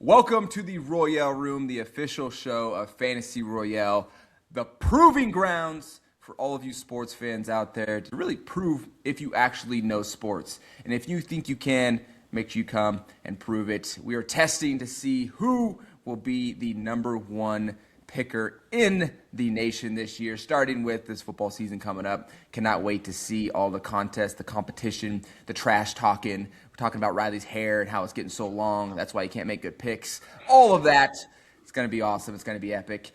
Welcome to the Royale Room, the official show of Fantasy Royale, the proving grounds for all of you sports fans out there to really prove if you actually know sports. And if you think you can, make sure you come and prove it. We are testing to see who will be the number one picker in the nation this year, starting with this football season coming up. Cannot wait to see all the contests, the competition, the trash talking. We're talking about Riley's hair and how it's getting so long. That's why he can't make good picks. All of that. It's going to be awesome. It's going to be epic.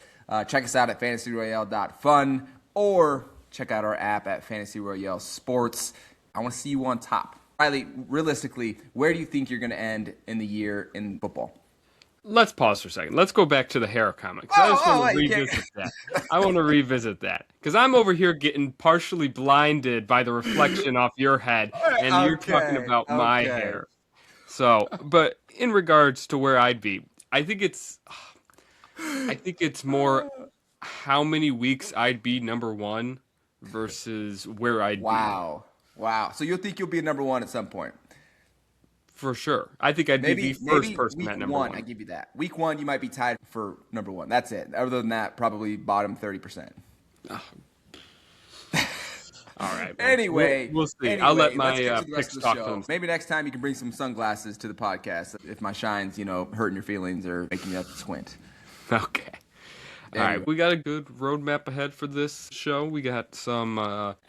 Check us out at fantasyroyale.fun or check out our app at Fantasy Royale Sports. I want to see you on top. Riley, realistically, where do you think you're going to end in the year in football? Let's pause for a second. Let's go back to the hair comment. I just want to revisit that. I want to revisit that. Because I'm over here getting partially blinded by the reflection off your head, and you're talking about my hair. So, but in regards to where I'd be, I think it's more how many weeks I'd be number one versus where I'd be. Wow. So you think you'll be number one at some point? For sure. I think I'd be the first person at number one. I give you that. Week one, you might be tied for number one. That's it. Other than that, probably bottom 30%. Oh. All right. Anyway. We'll see. I'll let my picks talk to them. Maybe next time you can bring some sunglasses to the podcast if my shine's, hurting your feelings or making you have to squint. Okay. All right, we got a good roadmap ahead for this show. We got some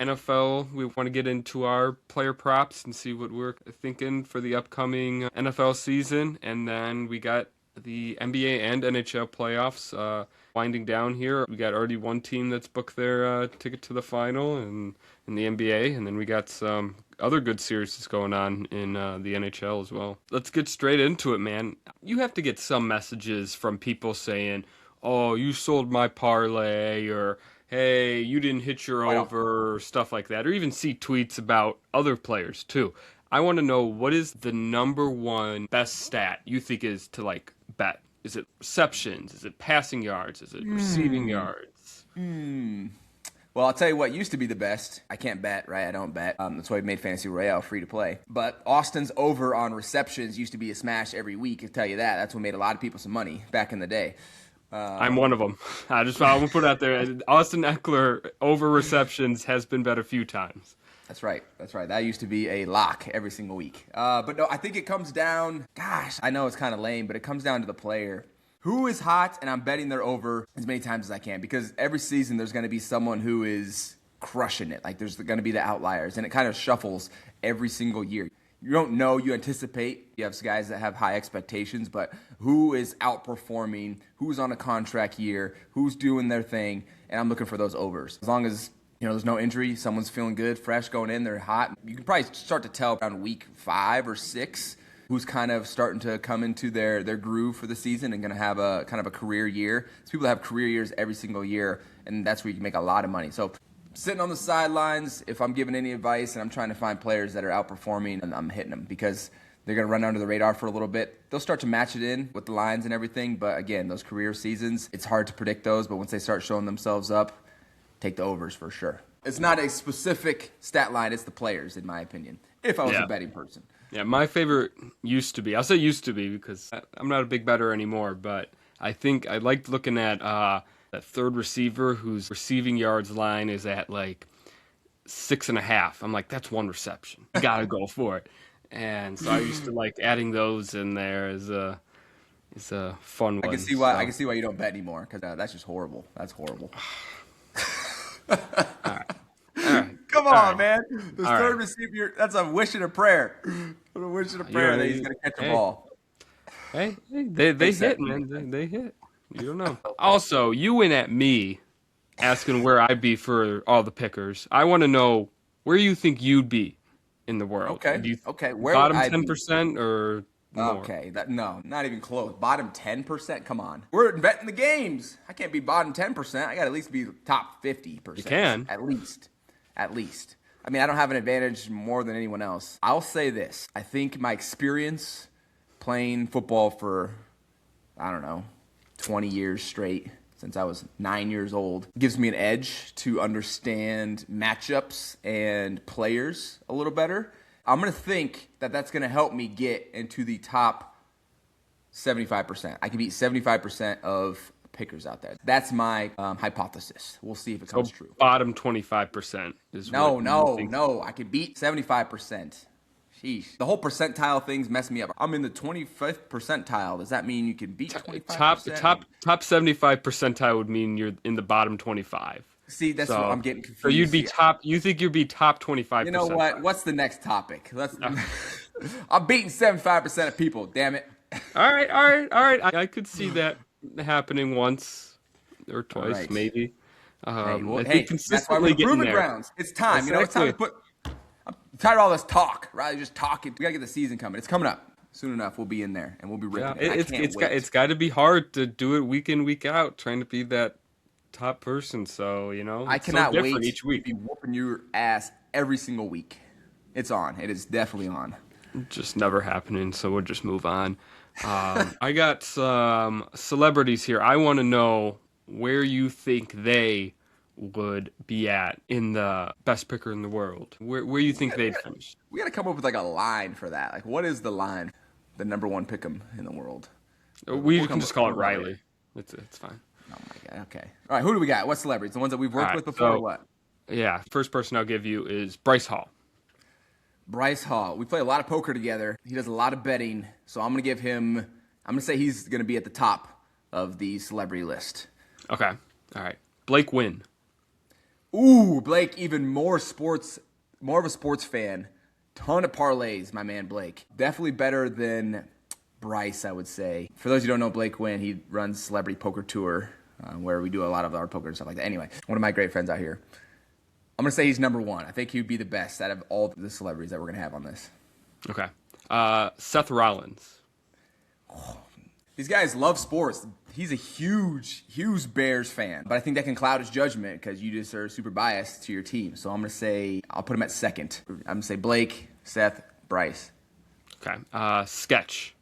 NFL. We want to get into our player props and see what we're thinking for the upcoming NFL season. And then we got the NBA and NHL playoffs winding down here. We got already one team that's booked their ticket to the final in the NBA. And then we got some other good series that's going on in the NHL as well. Let's get straight into it, man. You have to get some messages from people saying, oh, you sold my parlay, or hey, you didn't hit your over, or stuff like that, or even see tweets about other players too. I want to know, what is the number one best stat you think is to bet? Is it receptions? Is it passing yards? Is it receiving yards? Well, I'll tell you what used to be the best. I can't bet, right? I don't bet. That's why we made Fantasy Royale free to play. But Austin's over on receptions used to be a smash every week. I'll tell you that. That's what made a lot of people some money back in the day. I'm one of them. I want to put it out there. Austin Eckler over receptions has been bet a few times. That's right. That used to be a lock every single week. But no, I think it comes down, I know it's kind of lame, but it comes down to the player. Who is hot, and I'm betting they're over as many times as I can, because every season there's going to be someone who is crushing it. There's going to be the outliers, and it kind of shuffles every single year. You don't know, you anticipate. You have guys that have high expectations, but who is outperforming, who's on a contract year, who's doing their thing, and I'm looking for those overs. As long as there's no injury, someone's feeling good, fresh going in, they're hot. You can probably start to tell around week 5 or 6 who's kind of starting to come into their groove for the season and going to have a kind of a career year. There's people that have career years every single year, and that's where you can make a lot of money. So sitting on the sidelines, if I'm giving any advice and I'm trying to find players that are outperforming, and I'm hitting them because they're going to run under the radar for a little bit. They'll start to match it in with the lines and everything, but again, those career seasons, it's hard to predict those, but once they start showing themselves up, take the overs for sure. It's not a specific stat line, it's the players, in my opinion, if I was a betting person. Yeah, my favorite used to be, I'll say used to be because I'm not a big bettor anymore, but I think I liked looking at that third receiver whose receiving yards line is at 6.5. I'm like, that's one reception. You got to go for it. And so I used to like adding those in there as a fun one. I can see why you don't bet anymore, because that's just horrible. That's horrible. All right. Come on, man. The third receiver, that's a wish and a prayer. A wish and a prayer that he's going to catch a ball. Hey, they hit, man. They hit. You don't know. Also, you went at me asking where I'd be for all the pickers. I want to know where you think you'd be in the world. Okay. Where bottom 10% or more? Okay. No, not even close. Bottom 10%? Come on. We're betting the games. I can't be bottom 10%. I got to at least be top 50%. You can. At least. I mean, I don't have an advantage more than anyone else. I'll say this. I think my experience playing football for, 20 years straight, since I was 9 years old, gives me an edge to understand matchups and players a little better. I'm going to think that that's going to help me get into the top 75%. I can beat 75% of pickers out there. That's my hypothesis. We'll see if it comes true. Bottom 25% is what you think. No. I can beat 75%. Sheesh. The whole percentile things mess me up. I'm in the 25th percentile. Does that mean you can beat 25%? Top 75 percentile would mean you're in the bottom 25. See, that's what I'm getting confused. So you'd be top. You think you'd be top 25%? You know what? What's the next topic? I'm beating 75% of people. Damn it. All right. I could see that happening once or twice, maybe. Hey, consistently that's why we're getting proving there. grounds. It's time. Exactly. It's time to put. I'm tired of all this talk. Rather just talking. We gotta get the season coming. It's coming up soon enough. We'll be in there and we'll be ripping. Yeah, it's got to be hard to do it week in, week out, trying to be that top person. So I cannot wait each week. to be whooping your ass every single week. It's on. It is definitely on. Just never happening. So we'll just move on. I got some celebrities here. I want to know where you think they would be at in the best picker in the world. Where you think they'd finish? We got to come up with like a line for that. Like, what is the line? The number one pick'em in the world. We can just call it Riley. It's fine. Oh my god. Okay. All right. Who do we got? What celebrities? The ones that we've worked with before. Or what? Yeah. First person I'll give you is Bryce Hall. Bryce Hall. We play a lot of poker together. He does a lot of betting. So I'm going to say he's going to be at the top of the celebrity list. Okay. All right. Blake Wynn. Ooh, Blake, even more of a sports fan. Ton of parlays, my man Blake. Definitely better than Bryce, I would say. For those who don't know Blake Wynn, he runs Celebrity Poker Tour, where we do a lot of our poker and stuff like that. Anyway, one of my great friends out here. I'm going to say he's number one. I think he'd be the best out of all the celebrities that we're going to have on this. Okay. Seth Rollins. These guys love sports. He's a huge Bears fan. But I think that can cloud his judgment because you just are super biased to your team. So I'm going to say, I'll put him at second. I'm going to say Blake, Seth, Bryce. Okay. Sketch.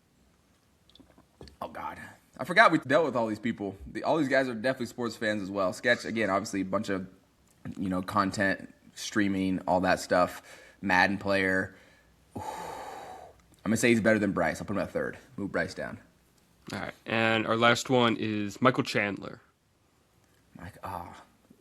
Oh, God. I forgot we dealt with all these people. All these guys are definitely sports fans as well. Sketch, again, obviously a bunch of content, streaming, all that stuff. Madden player. Ooh. I'm going to say he's better than Bryce. I'll put him at third. Move Bryce down. All right. And our last one is Michael Chandler.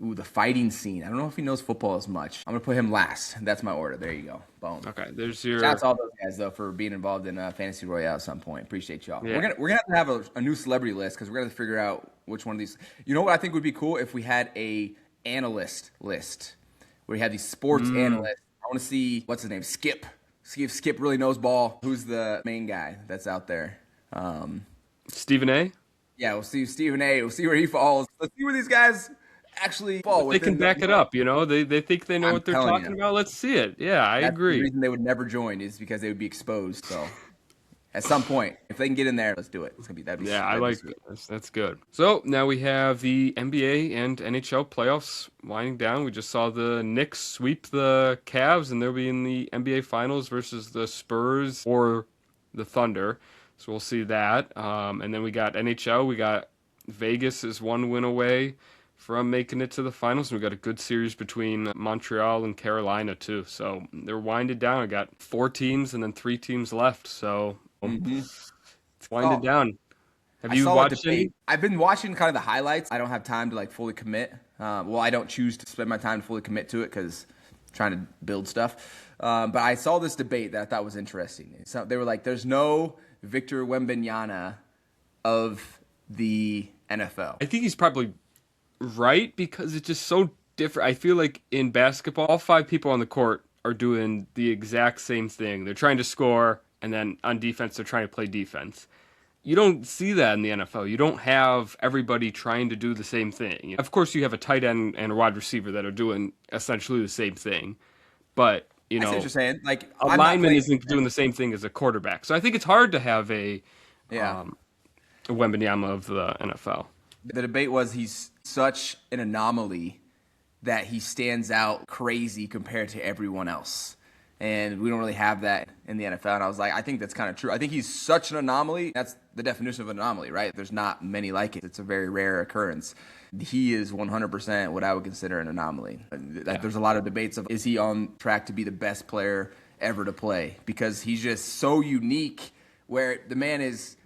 The fighting scene. I don't know if he knows football as much. I'm going to put him last. That's my order. There you go. Boom. Okay. There's your... Shout out to all those guys, though, for being involved in Fantasy Royale at some point. Appreciate y'all. Yeah. We're gonna have to have a new celebrity list because we're going to figure out which one of these... You know what I think would be cool? If we had a analyst list where we had these sports analysts. I want to see, what's his name? Skip. See if Skip really knows ball. Who's the main guy that's out there? Stephen A? Yeah, we'll see Stephen A. We'll see where he falls. Let's see where these guys actually fall. They can back it up, They think they know what they're talking about. Let's see it. Yeah, I agree. The reason they would never join is because they would be exposed. So at some point, if they can get in there, let's do it. It's gonna be that'd be. Yeah, I like this. That's good. So now we have the NBA and NHL playoffs winding down. We just saw the Knicks sweep the Cavs, and they'll be in the NBA Finals versus the Spurs or the Thunder. So we'll see that. And then we got NHL. We got Vegas is one win away from making it to the finals. We got a good series between Montreal and Carolina too. So they're winded down. I got 4 teams and then 3 teams left. So it's winded down. Have you watched any? I've been watching kind of the highlights. I don't have time to fully commit. I don't choose to spend my time to fully commit to it because I'm trying to build stuff. But I saw this debate that I thought was interesting. So they were like, there's no Victor Wembanyama of the NFL. I think he's probably right because it's just so different. I feel like in basketball, all 5 people on the court are doing the exact same thing. They're trying to score, and then on defense, they're trying to play defense. You don't see that in the NFL. You don't have everybody trying to do the same thing. Of course, you have a tight end and a wide receiver that are doing essentially the same thing, but I see what you're saying. A lineman isn't doing the same thing as a quarterback. So I think it's hard to have a Wembanyama of the NFL. The debate was he's such an anomaly that he stands out crazy compared to everyone else. And we don't really have that in the NFL. And I was like, I think that's kind of true. I think he's such an anomaly. That's the definition of an anomaly, right? There's not many like it. It's a very rare occurrence. He is 100% what I would consider an anomaly. There's a lot of debates of, is he on track to be the best player ever to play? Because he's just so unique where the man is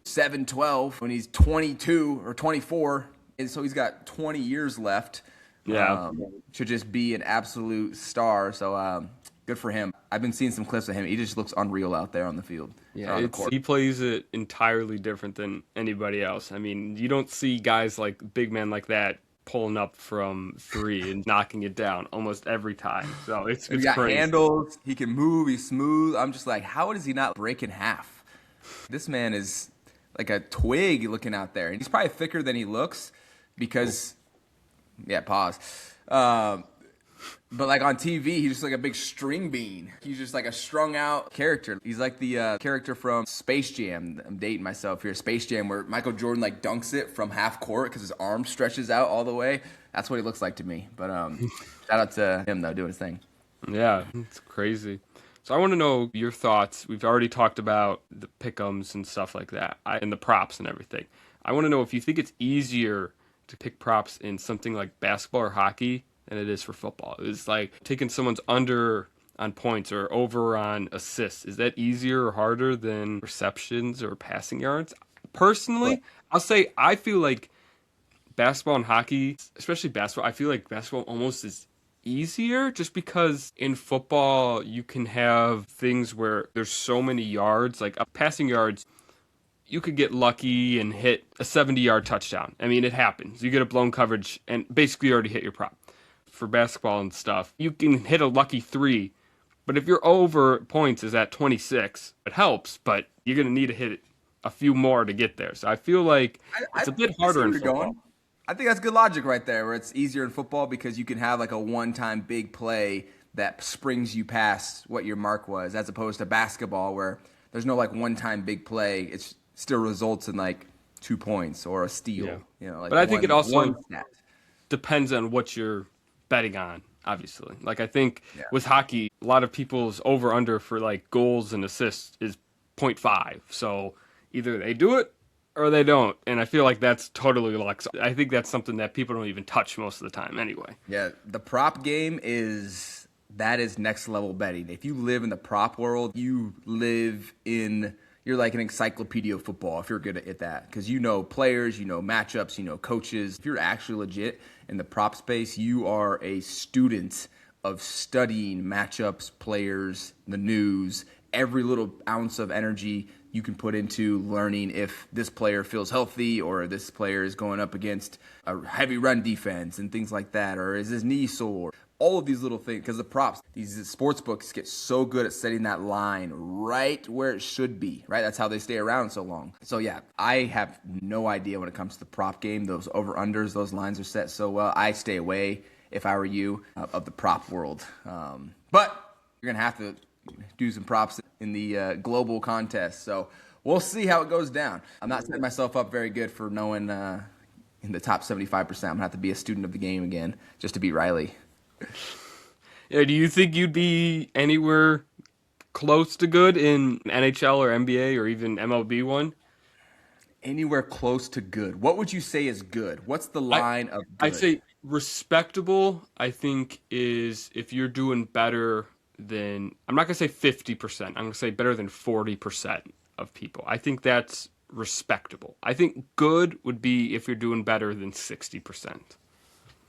7-12 when he's 22 or 24. And so he's got 20 years left. Yeah. To just be an absolute star. So good for him. I've been seeing some clips of him. He just looks unreal out there on the field. Yeah, he plays it entirely different than anybody else. I mean, you don't see guys like big men like that pulling up from 3 and knocking it down almost every time. So it's He's got crazy. handles. He can move. He's smooth. I'm just like, how does he not break in half? This man is like a twig looking out there. And he's probably thicker than he looks because, pause. But like on TV, he's just like a big string bean. He's just like a strung out character. He's like the character from Space Jam. I'm dating myself here. Space Jam, where Michael Jordan like dunks it from half court because his arm stretches out all the way. That's what he looks like to me. But shout out to him though, doing his thing. Yeah, it's crazy. So I want to know your thoughts. We've already talked about the pick'ems and stuff like that, and the props and everything. I want to know if you think it's easier to pick props in something like basketball or hockey than it is for football. It's like taking someone's under on points or over on assists. Is that easier or harder than receptions or passing yards? Personally, I'll say I feel like basketball and hockey, especially basketball, I feel like basketball almost is easier just because in football you can have things where there's so many yards, like passing yards, you could get lucky and hit a 70-yard touchdown. I mean, it happens. You get a blown coverage and basically you already hit your prop. For basketball and stuff, you can hit a lucky 3, but if your over points is at 26, it helps, but you're going to need to hit a few more to get there. So I feel like it's a bit harder in football. I think that's good logic right there, where it's easier in football because you can have like a one-time big play that springs you past what your mark was, as opposed to basketball where there's no like one-time big play. It still results in like 2 points or a steal. Yeah. You know, like but I think it also depends on what you're betting on, obviously. Like I think with hockey, a lot of people's over-under for like goals and assists is 0.5. So either they do it or they don't. And I feel like that's totally like, I think that's something that people don't even touch most of the time anyway. Yeah, the prop game is next level betting. If you live in the prop world, you're like an encyclopedia of football if you're good at that. Because you know players, you know matchups, you know coaches. If you're actually legit in the prop space, you are a student of studying matchups, players, the news, every little ounce of energy you can put into learning if this player feels healthy or this player is going up against a heavy run defense and things like that, or is his knee sore? All of these little things, because the props, these sports books get so good at setting that line right where it should be, right? That's how they stay around so long. So yeah, I have no idea when it comes to the prop game. Those over-unders, those lines are set so well. I stay away, if I were you, of the prop world. But you're going to have to do some props in the global contest. So we'll see how it goes down. I'm not setting myself up very good for knowing in the top 75%. I'm going to have to be a student of the game again just to beat Riley. Yeah, do you think you'd be anywhere close to good in NHL or NBA or even MLB one? Anywhere close to good. What would you say is good? What's the line of good? I'd say respectable, I think, is if you're doing better than, I'm not going to say 50%. I'm going to say better than 40% of people. I think that's respectable. I think good would be if you're doing better than 60%.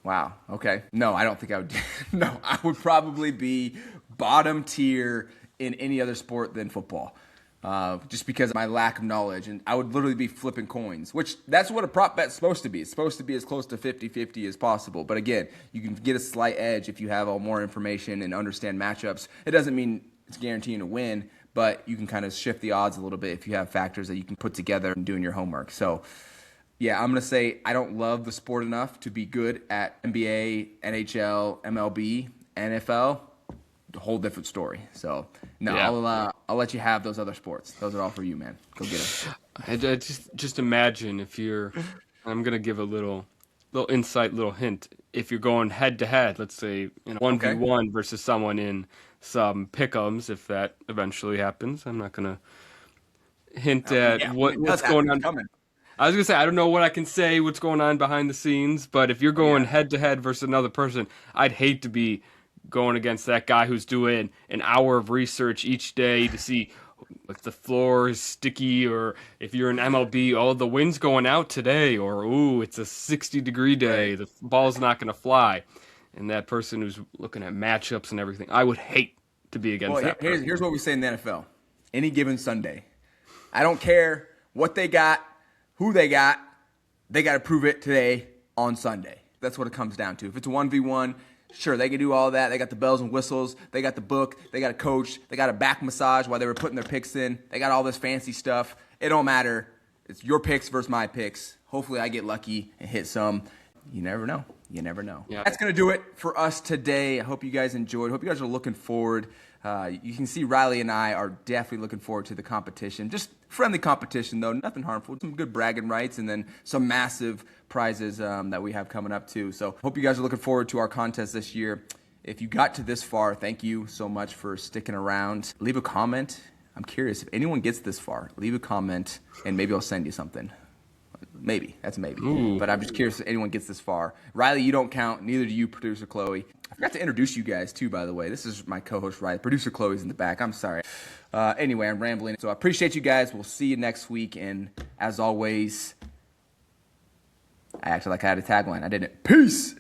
Wow. Okay. No, I don't think I would. No, I would probably be bottom tier in any other sport than football. Just because of my lack of knowledge. And I would literally be flipping coins, which that's what a prop bet's supposed to be. It's supposed to be as close to 50-50 as possible. But again, you can get a slight edge if you have all more information and understand matchups. It doesn't mean it's guaranteeing to win, but you can kind of shift the odds a little bit if you have factors that you can put together and doing your homework. So yeah, I'm going to say I don't love the sport enough to be good at NBA, NHL, MLB, NFL. A whole different story. So, no, yeah. I'll let you have those other sports. Those are all for you, man. Go get them. I just imagine if you're, I'm going to give a little insight, little hint. If you're going head-to-head, let's say 1v1 versus someone in some pick'ems, if that eventually happens. I'm not going to hint at what's going on. I was going to say, I don't know what I can say, what's going on behind the scenes, but if you're going head-to-head versus another person, I'd hate to be going against that guy who's doing an hour of research each day to see like the floor is sticky, or if you're in MLB, oh, the wind's going out today, or ooh, it's a 60-degree day, the ball's not going to fly. And that person who's looking at matchups and everything, I would hate to be against that person. Here's what we say in the NFL. Any given Sunday. I don't care what they got, who they got to prove it today on Sunday. That's what it comes down to. If it's a 1v1, sure, they can do all that. They got the bells and whistles. They got the book. They got a coach. They got a back massage while they were putting their picks in. They got all this fancy stuff. It don't matter. It's your picks versus my picks. Hopefully I get lucky and hit some. You never know. You never know. Yeah. That's going to do it for us today. I hope you guys enjoyed. Hope you guys are looking forward. You can see Riley and I are definitely looking forward to the competition. Just friendly competition, though. Nothing harmful. Some good bragging rights and then some massive prizes that we have coming up, too. So hope you guys are looking forward to our contest this year. If you got to this far, thank you so much for sticking around. Leave a comment. I'm curious. If anyone gets this far, leave a comment, and maybe I'll send you something. Maybe. That's a maybe. Ooh. But I'm just curious if anyone gets this far. Riley, you don't count. Neither do you, Producer Chloe. I forgot to introduce you guys, too, by the way. This is my co-host, Riley. Producer Chloe's in the back. I'm sorry. Anyway, I'm rambling. So I appreciate you guys. We'll see you next week. And as always, I acted like I had a tagline. I didn't. Peace.